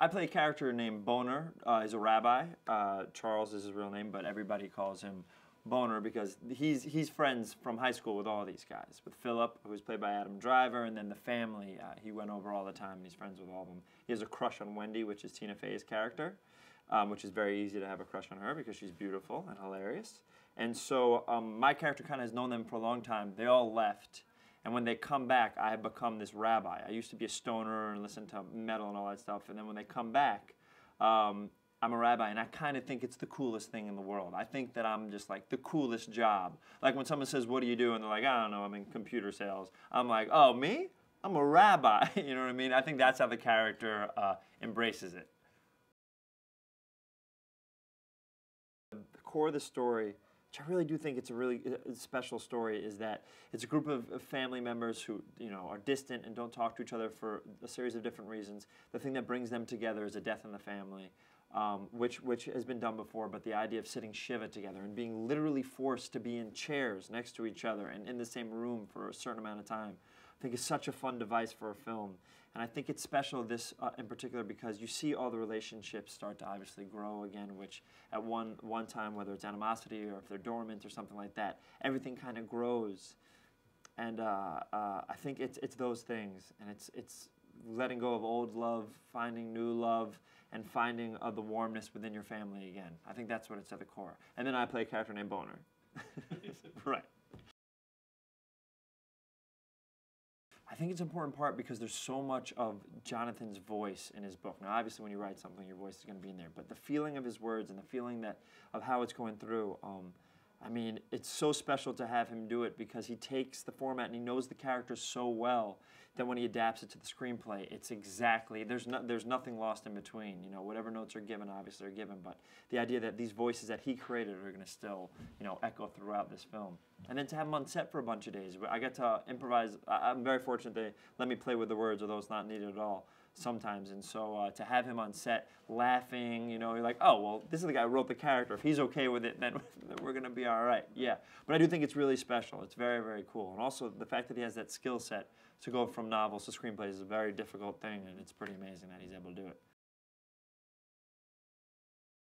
I play a character named Boner. He's a rabbi. Charles is his real name, but everybody calls him Boner because he's friends from high school with all these guys. With Philip, who's played by Adam Driver, and then the family. He went over all the time, and he's friends with all of them. He has a crush on Wendy, which is Tina Fey's character, which is very easy to have a crush on her because she's beautiful and hilarious. And so my character kind of has known them for a long time. They all left. And when they come back, I have become this rabbi. I used to be a stoner and listen to metal and all that stuff. And then when they come back, I'm a rabbi, and I kind of think it's the coolest thing in the world. I think that I'm just like the coolest job. Like when someone says, "What do you do?" and they're like, "I don't know, I'm in computer sales." I'm like, "Oh, me? I'm a rabbi." You know what I mean? I think that's how the character embraces it. The core of the story, which I really do think it's a really special story, is that it's a group of family members who, you know, are distant and don't talk to each other for a series of different reasons. The thing that brings them together is a death in the family, which has been done before, but the idea of sitting Shiva together and being literally forced to be in chairs next to each other and in the same room for a certain amount of time, I think is such a fun device for a film. And I think it's special, this in particular, because you see all the relationships start to obviously grow again, which at one time, whether it's animosity or if they're dormant or something like that, everything kind of grows. And I think it's those things, and it's letting go of old love, finding new love, and finding the warmness within your family again. I think that's what it's at the core. And then I play a character named Boner. Right. I think it's an important part because there's so much of Jonathan's voice in his book. Now, obviously, when you write something, your voice is going to be in there. But the feeling of his words and the feeling of how it's going through, I mean, it's so special to have him do it because he takes the format and he knows the characters so well that when he adapts it to the screenplay, it's exactly, there's nothing lost in between. You know, whatever notes are given, obviously, are given. But the idea that these voices that he created are going to still, you know, echo throughout this film. And then to have him on set for a bunch of days. I get to improvise. I'm very fortunate they let me play with the words, although it's not needed at all sometimes. And so to have him on set laughing, you know, you're like, oh, well, this is the guy who wrote the character. If he's okay with it, then we're going to be all right. Yeah. But I do think it's really special. It's very, very cool. And also the fact that he has that skill set to go from novels to screenplays is a very difficult thing, and it's pretty amazing that he's able to do it.